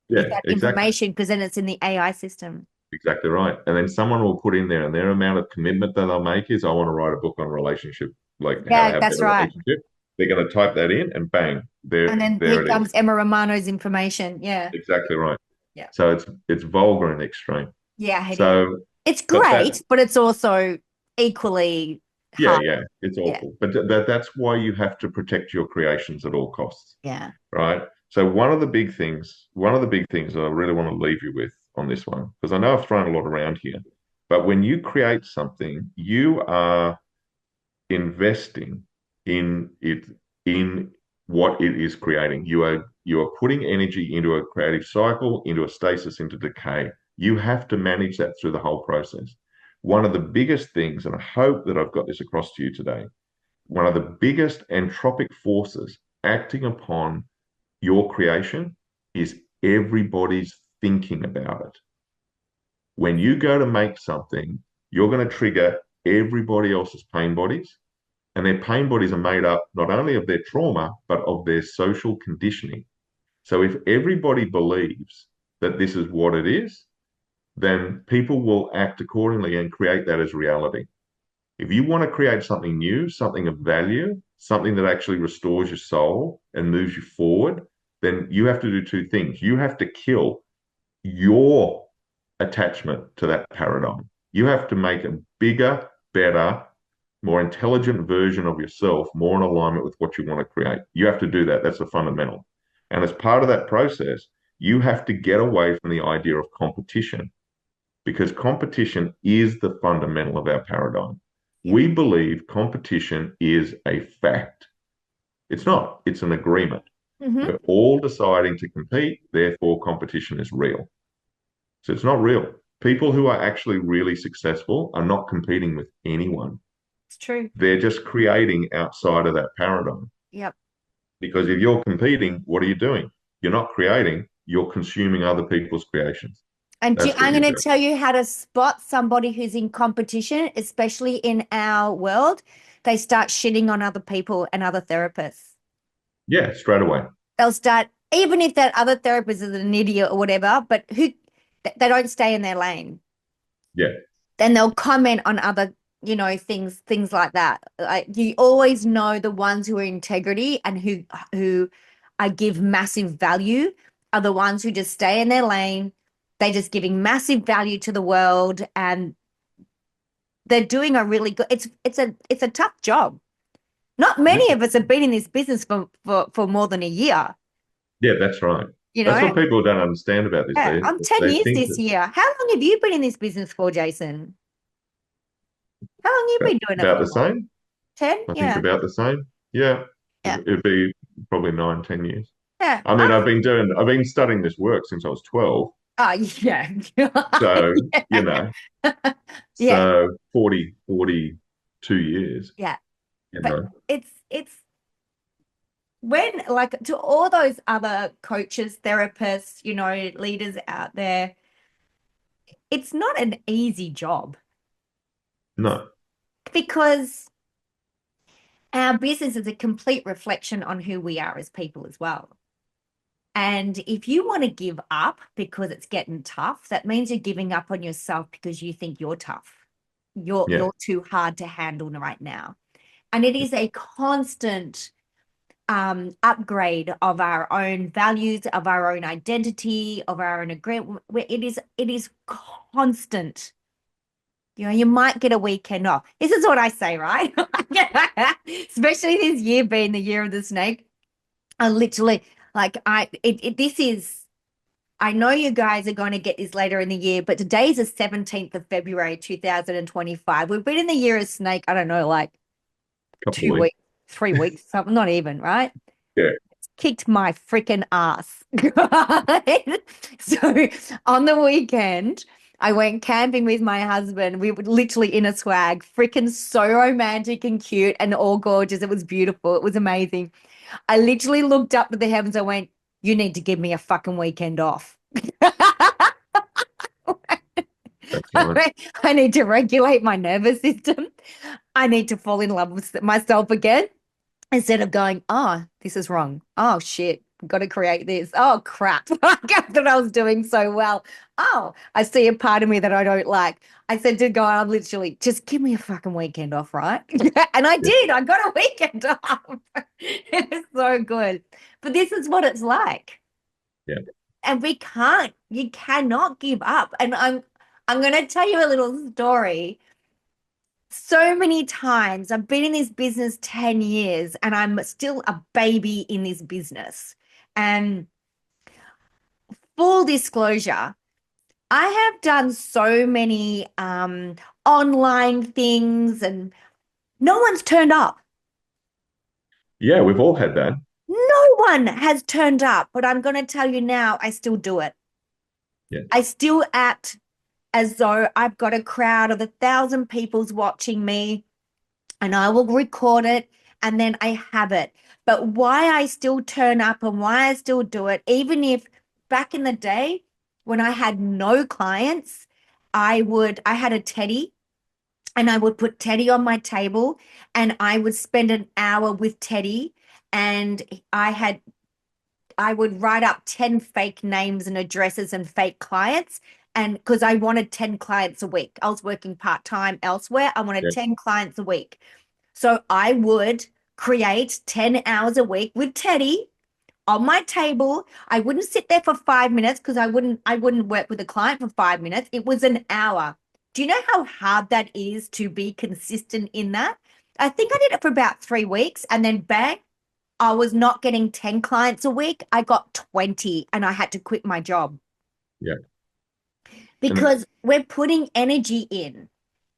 S1: with
S2: Yeah,
S1: that
S2: exactly.
S1: information because then it's in the AI system.
S2: Exactly right. And then someone will put in there, and their amount of commitment that they'll make is, I want to write a book on relationship, like how to
S1: Yeah,
S2: have
S1: that's
S2: better
S1: right.
S2: relationship. They're going to type that in, and bang,
S1: And
S2: there,
S1: then here
S2: there it is.
S1: comes Emma Romano's information. Yeah.
S2: Exactly right.
S1: Yeah.
S2: So it's vulgar and extreme.
S1: Yeah, it is.
S2: So,
S1: It's
S2: but that,
S1: great, but it's also equally
S2: yeah,
S1: hard.
S2: yeah, it's
S1: Yeah.
S2: awful. But that's why you have to protect your creations at all costs,
S1: Yeah.
S2: right? So one of the big things that I really want to leave you with on this one, because I know I've thrown a lot around here, but when you create something, you are investing in it, in what it is creating. You are putting energy into a creative cycle, into a stasis, into decay. You have to manage that through the whole process. One of the biggest things, and I hope that I've got this across to you today, one of the biggest entropic forces acting upon your creation is everybody's thinking about it. When you go to make something, you're going to trigger everybody else's pain bodies, and their pain bodies are made up not only of their trauma, but of their social conditioning. So if everybody believes that this is what it is, then people will act accordingly and create that as reality. If you want to create something new, something of value, something that actually restores your soul and moves you forward, then you have to do two things. You have to kill your attachment to that paradigm. You have to make a bigger, better, more intelligent version of yourself, more in alignment with what you want to create. You have to do that. That's a fundamental. And as part of that process, you have to get away from the idea of competition because competition is the fundamental of our paradigm.
S1: Yeah.
S2: We believe competition is a fact. It's not, it's an agreement.
S1: Hmm.
S2: We're all deciding to compete, therefore, competition is real. So it's not real. People who are actually really successful are not competing with anyone.
S1: It's true.
S2: They're just creating outside of that paradigm.
S1: Yep.
S2: Because if you're competing, what are you doing? You're not creating, you're consuming other people's creations.
S1: And
S2: That's what
S1: I'm
S2: you
S1: going
S2: do.
S1: to tell you how to spot somebody who's in competition, especially in our world. They start shitting on other people and other therapists.
S2: Yeah, straight away.
S1: They'll start, even if that other therapist is an idiot or whatever, but they don't stay in their lane.
S2: Yeah,
S1: Then they'll comment on other, things like that. Like you always know the ones who are integrity and who I give massive value are the ones who just stay in their lane. They're just giving massive value to the world and they're doing a really good it's a tough job. Not
S2: yeah,
S1: many of us have been in this business for more than a year,
S2: yeah, that's right.
S1: you
S2: That's
S1: know.
S2: what people don't understand about this.
S1: Yeah, I'm 10
S2: They
S1: years
S2: think
S1: this
S2: that
S1: year. How long have you been in this business for, Jason? How long have you been doing it
S2: about
S1: for?
S2: the same.
S1: 10?
S2: I think
S1: Yeah.
S2: about the same. Yeah,
S1: Yeah.
S2: it'd be probably 9, 10 years.
S1: Yeah.
S2: I mean, I've been studying this work since I was 12.
S1: Oh, yeah.
S2: So, you
S1: Yeah.
S2: know,
S1: Yeah.
S2: so 42 years,
S1: Yeah.
S2: you
S1: But
S2: know.
S1: it's when like to all those other coaches, therapists, leaders out there, it's not an easy job
S2: No.
S1: because our business is a complete reflection on who we are as people as well. And if you want to give up because it's getting tough, that means you're giving up on yourself because you think you're tough. You're
S2: Yeah.
S1: you're too hard to handle right now. And it is a constant upgrade of our own values, of our own identity, of our own agreement. It is constant. You might get a weekend off. This is what I say, right? Especially this year being the year of the snake. I literally this is I know you guys are going to get this later in the year, but today is the 17th of February 2025. We've been in the year of snake, I don't know, like
S2: Couple of
S1: 2 weeks,
S2: weeks.
S1: 3 weeks, something, not even, right?
S2: Yeah.
S1: It's kicked my freaking ass. So on the weekend, I went camping with my husband. We were literally in a swag, freaking so romantic and cute and all gorgeous. It was beautiful. It was amazing. I literally looked up to the heavens. I went, you need to give me a fucking weekend off.
S2: That's right.
S1: I need to regulate my nervous system. I need to fall in love with myself again instead of going, oh, this is wrong. Oh, shit. Got to create this. Oh, crap. I thought I was doing so well. Oh, I see a part of me that I don't like. I said to God, I'm literally, just give me a fucking weekend off, right? And I
S2: Yeah.
S1: did. I got a weekend off. It was so good. But this is what it's like.
S2: Yeah.
S1: And you cannot give up. And I'm going to tell you a little story. So many times I've been in this business 10 years and I'm still a baby in this business. And full disclosure, I have done so many online things and no one's turned up.
S2: Yeah, we've all had that.
S1: No one has turned up, but I'm going to tell you now, I still do it.
S2: Yeah.
S1: I still act as though I've got a crowd of 1,000 people's watching me and I will record it and then I have it. But why I still turn up and why I still do it, even if back in the day when I had no clients, I had a teddy and I would put Teddy on my table and I would spend an hour with Teddy and I would write up 10 fake names and addresses and fake clients. And because I wanted 10 clients a week, I was working part time elsewhere. I wanted
S2: Yeah.
S1: 10 clients a week. So I would create 10 hours a week with Teddy on my table. I wouldn't sit there for 5 minutes because I wouldn't work with a client for 5 minutes. It was an hour. Do you know how hard that is to be consistent in that? I think I did it for about 3 weeks and then bang, I was not getting 10 clients a week. I got 20 and I had to quit my job
S2: Yeah. And
S1: because we're putting energy in.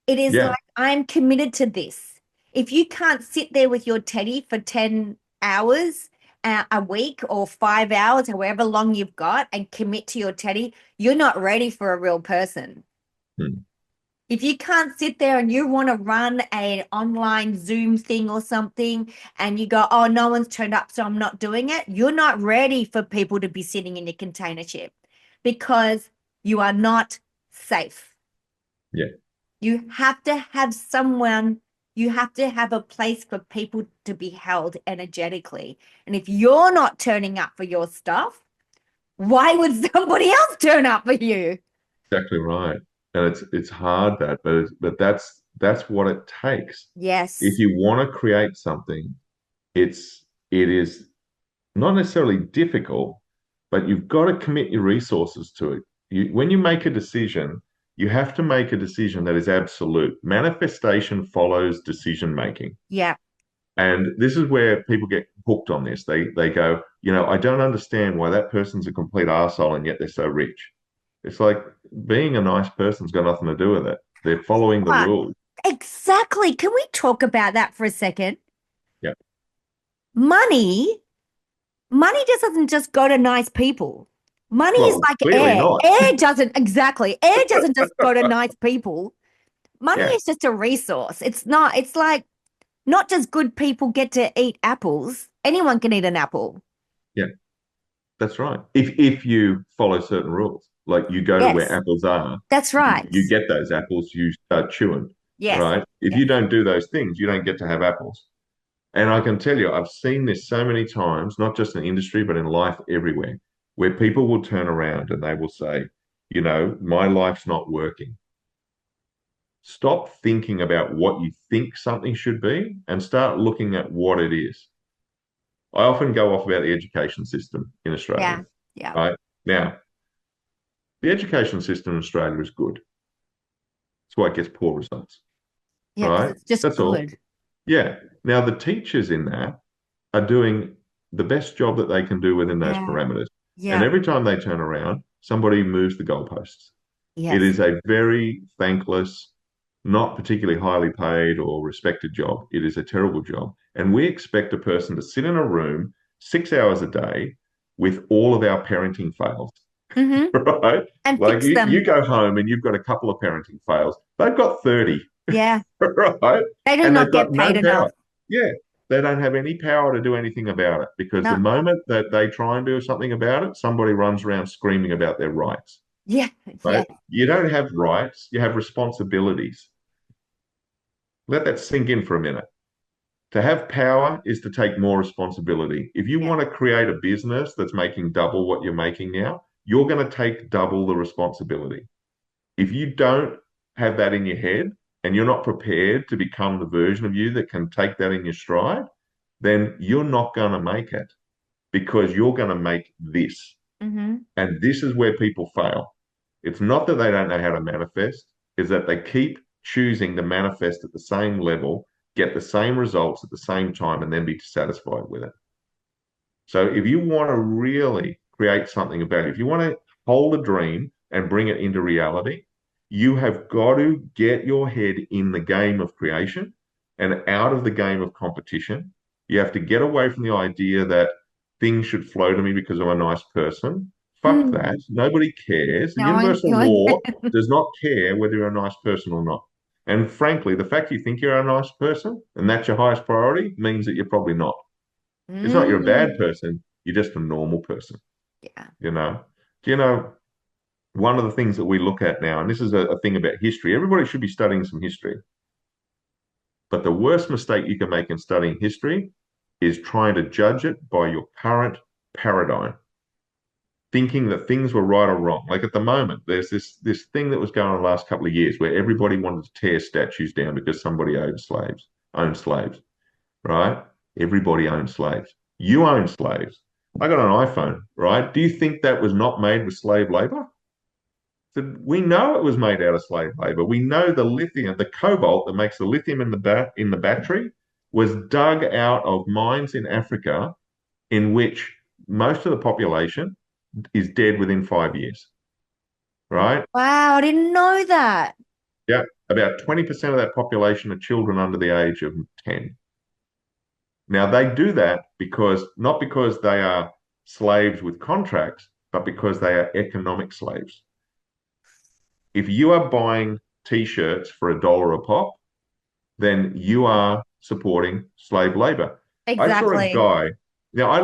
S1: It is
S2: yeah,
S1: like, I'm committed to this. If you can't sit there with your teddy for 10 hours a week or 5 hours, however long you've got, and commit to your teddy, you're not ready for a real person.
S2: mm,
S1: If you can't sit there and you want to run an online Zoom thing or something and you go, oh, no one's turned up, so I'm not doing it, you're not ready for people to be sitting in your container ship because you are not safe.
S2: yeah,
S1: You have to have someone, you have to have a place for people to be held energetically. And if you're not turning up for your stuff, why would somebody else turn up for you?
S2: exactly right. And it's hard that, but that's what it takes. If
S1: Yes.
S2: you want to create something, it is not necessarily difficult, but you've got to commit your resources to it. When you make a decision, you have to make a decision that is absolute. Manifestation follows decision making.
S1: Yeah.
S2: And this is where people get hooked on this. They go, I don't understand why that person's a complete arsehole and yet they're so rich. It's like being a nice person's got nothing to do with it. They're following the
S1: But
S2: rules.
S1: exactly. Can we talk about that for a second?
S2: Yeah.
S1: Money, money just doesn't just go to nice people. Money is
S2: Well,
S1: like
S2: clearly
S1: air.
S2: not.
S1: Air doesn't, exactly. Air doesn't just go to nice people. Money
S2: Yeah.
S1: is just a resource. It's not, it's like not just good people get to eat apples. Anyone can eat an apple.
S2: Yeah. That's right. If you follow certain rules, like you go to where
S1: Yes,
S2: apples are,
S1: that's
S2: you,
S1: right.
S2: you get those apples, you start chewing,
S1: Yes,
S2: right? If
S1: yes.
S2: you don't do those things, you don't get to have apples. And I can tell you, I've seen this so many times, not just in industry, but in life everywhere, where people will turn around and they will say, my life's not working. Stop thinking about what you think something should be and start looking at what it is. I often go off about the education system in Australia,
S1: Yeah, yeah,
S2: right? Now, the education system in Australia is good. That's why it gets poor results,
S1: yeah, because
S2: right?
S1: it's just
S2: That's all.
S1: good.
S2: Yeah. Now, the teachers in that are doing the best job that they can do within those
S1: Yeah,
S2: parameters. And
S1: yeah,
S2: every time they turn around, somebody moves the goalposts. It
S1: yes.
S2: is a very thankless, not particularly highly paid or respected job. It is a terrible job. And we expect a person to sit in a room 6 hours a day with all of our parenting fails.
S1: Mm-hmm.
S2: Right?
S1: And
S2: Like
S1: fix
S2: you
S1: them.
S2: go home and you've got a couple of parenting fails. They've got 30,
S1: Yeah,
S2: right?
S1: they do
S2: And
S1: not
S2: they've
S1: get
S2: got
S1: paid
S2: no
S1: enough.
S2: power. Yeah. They don't have any power to do anything about it because the
S1: No,
S2: moment that they try and do something about it, somebody runs around screaming about their rights,
S1: yeah, yeah,
S2: right? You don't have rights, you have responsibilities. Let that sink in for a minute. To have power is to take more responsibility. If you
S1: yeah.
S2: want to create a business that's making double what you're making now, you're going to take double the responsibility. If you don't have that in your head and you're not prepared to become the version of you that can take that in your stride, then you're not going to make it because you're going to make this.
S1: Mm-hmm.
S2: And this is where people fail. It's not that they don't know how to manifest, is that they keep choosing to manifest at the same level, get the same results at the same time, and then be dissatisfied with it. So if you want to really create something about it, if you want to hold a dream and bring it into reality, you have got to get your head in the game of creation and out of the game of competition. You have to get away from the idea that things should flow to me because I'm a nice person. Fuck
S1: Mm.
S2: that. Nobody cares. The
S1: No, I,
S2: universal law does not care whether you're a nice person or not. And frankly, the fact you think you're a nice person and that's your highest priority means that you're probably not. It's not you're a bad
S1: mm.
S2: person, you're just a normal person,
S1: Yeah.
S2: you know? Do you know, one of the things that we look at now, and this is a thing about history, everybody should be studying some history. But the worst mistake you can make in studying history is trying to judge it by your current paradigm, thinking that things were right or wrong. Like at the moment, there's this thing that was going on the last couple of years where everybody wanted to tear statues down because somebody owned slaves, right? Everybody owned slaves. You own slaves. I got an iPhone, right? Do you think that was not made with slave labor? So we know it was made out of slave labor. We know the lithium, the cobalt that makes the lithium in the battery was dug out of mines in Africa in which most of the population is dead within 5 years, right?
S1: Wow, I didn't know that.
S2: Yeah, about 20% of that population are children under the age of 10. Now they do that because not because they are slaves with contracts, but because they are economic slaves. If you are buying t-shirts for $1 a pop, then you are supporting slave labor. I saw a
S1: Exactly.
S2: guy. Now I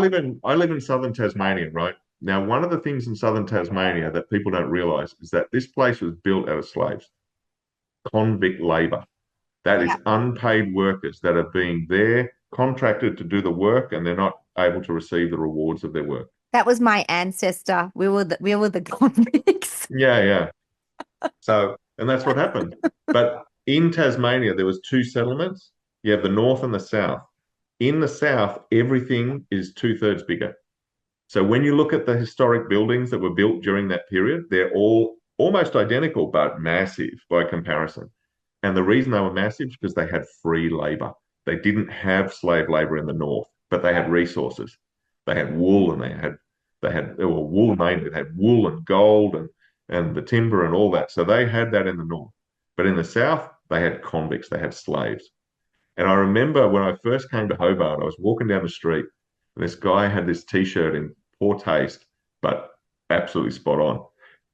S2: live in southern Tasmania, right? Now, one of the things in southern Tasmania that people don't realize is that this place was built out of slaves, convict labor. That is
S1: Yeah.
S2: unpaid workers that are being there contracted to do the work and they're not able to receive the rewards of their work.
S1: That was my ancestor. We were the convicts.
S2: Yeah, yeah. So, and that's what happened. But in Tasmania, there was two settlements. You have the north and the south. In the south, everything is two-thirds bigger. So when you look at the historic buildings that were built during that period, they're all almost identical, but massive by comparison. And the reason they were massive is because they had free labor. They didn't have slave labor in the north, but they had resources. They had wool and they were wool mainly. They had wool and gold and the timber and all that. So they had that in the north. But in the south, they had convicts, they had slaves. And I remember when I first came to Hobart, I was walking down the street and this guy had this t-shirt in poor taste, but absolutely spot on.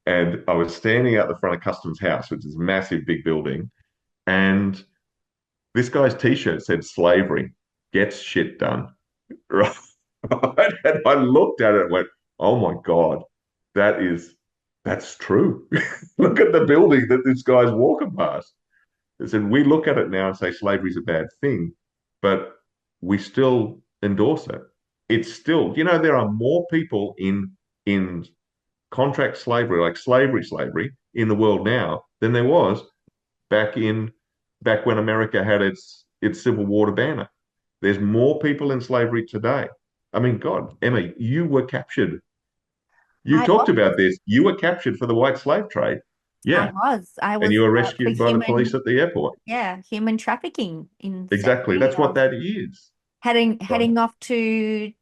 S2: And I was standing out the front of Customs House, which is a massive big building, and this guy's t-shirt said slavery gets shit done. Right. And I looked at it and went, oh my God, that's true. Look at the building that this guy's walking past. I said, we look at it now and say slavery's a bad thing, but we still endorse it. It's still, there are more people in contract slavery, like slavery in the world now than there was back in back when America had its Civil War to ban it. There's more people in slavery today. I mean, God, Emma, you were captured. You
S1: I
S2: talked
S1: was.
S2: about this. You were captured for the white slave trade.
S1: I
S2: Yeah.
S1: was. I
S2: And
S1: was
S2: you were
S1: for
S2: rescued by the police
S1: human,
S2: at the airport.
S1: yeah, human trafficking in
S2: Exactly.
S1: safety
S2: That's what
S1: of
S2: that is.
S1: heading
S2: Right.
S1: heading off to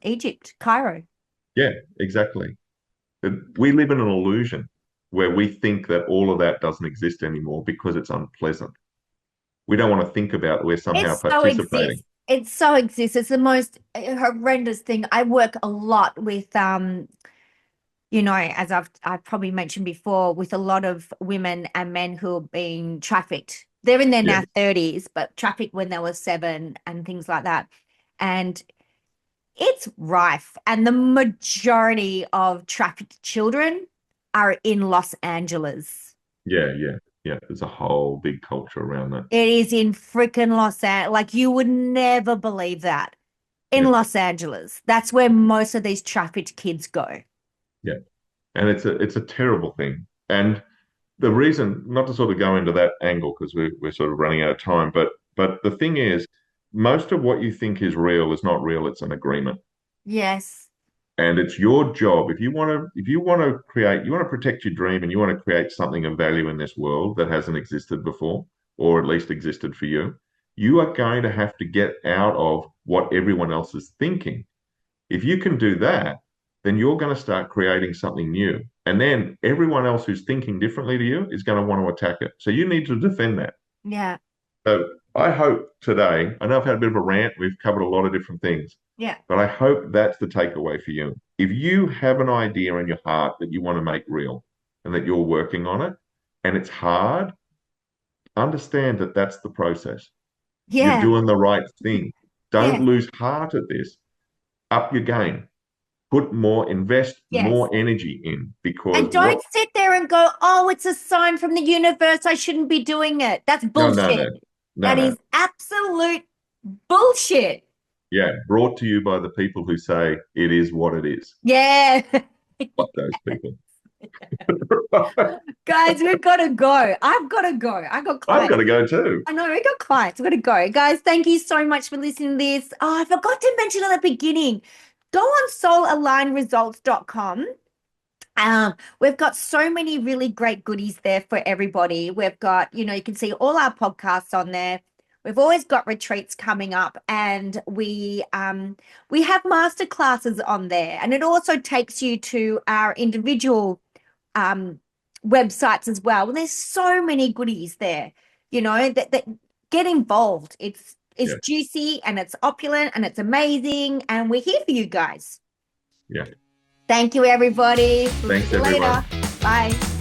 S1: Egypt, Cairo.
S2: Yeah, exactly. We live in an illusion where we think that all of that doesn't exist anymore because it's unpleasant. We don't want to think about we're
S1: It
S2: somehow
S1: so
S2: participating.
S1: exists. It so exists. It's the most horrendous thing. I work a lot with as I've probably mentioned before, with a lot of women and men who are being trafficked. They're in their
S2: Yeah,
S1: now 30s, but trafficked when they were 7 and things like that. And it's rife. And the majority of trafficked children are in Los Angeles.
S2: yeah, yeah, yeah. There's a whole big culture around that.
S1: It is in freaking Los Angeles. Like you would never believe that. In
S2: Yeah,
S1: Los Angeles. That's where most of these trafficked kids go.
S2: yeah. And it's a terrible thing. And the reason, not to sort of go into that angle because we're sort of running out of time, but the thing is, most of what you think is not real. It's an agreement.
S1: Yes.
S2: And it's your job if you want to create you want to protect your dream and you want to create something of value in this world that hasn't existed before or at least existed for you, you are going to have to get out of what everyone else is thinking. If you can do that, then you're going to start creating something new, and then everyone else who's thinking differently to you is going to want to attack it, so you need to defend that.
S1: Yeah.
S2: So I hope today, I know I've had a bit of a rant, we've covered a lot of different things,
S1: Yeah.
S2: but I hope that's the takeaway for you. If you have an idea in your heart that you want to make real and that you're working on it and it's hard, understand that that's the process. You're
S1: Yeah.
S2: doing the right thing. Don't
S1: Yes.
S2: lose heart at this. Up your game. Invest
S1: Yes.
S2: more energy in because
S1: And don't sit there and go, oh, it's a sign from the universe. I shouldn't be doing it. That's
S2: no, no, no,
S1: bullshit.
S2: no,
S1: That
S2: no.
S1: is absolute bullshit.
S2: Yeah, brought to you by the people who say it is what it is.
S1: Yeah.
S2: Fuck those people.
S1: Guys, we've got to go. I've got to go. I got
S2: I've got
S1: clients.
S2: to go too.
S1: I know we got clients. We've got to go. Guys, thank you so much for listening to this. Oh, I forgot to mention at the beginning. Go on soulalignedresults.com. We've got so many really great goodies there for everybody. We've got, you can see all our podcasts on there. We've always got retreats coming up, and we have master classes on there, and it also takes you to our individual um websites as well. There's so many goodies there, that get involved. It's
S2: Yeah.
S1: juicy and it's opulent and it's amazing, and we're here for you guys.
S2: Yeah.
S1: Thank you, everybody. We'll
S2: Thanks,
S1: see you
S2: everyone.
S1: later. Bye.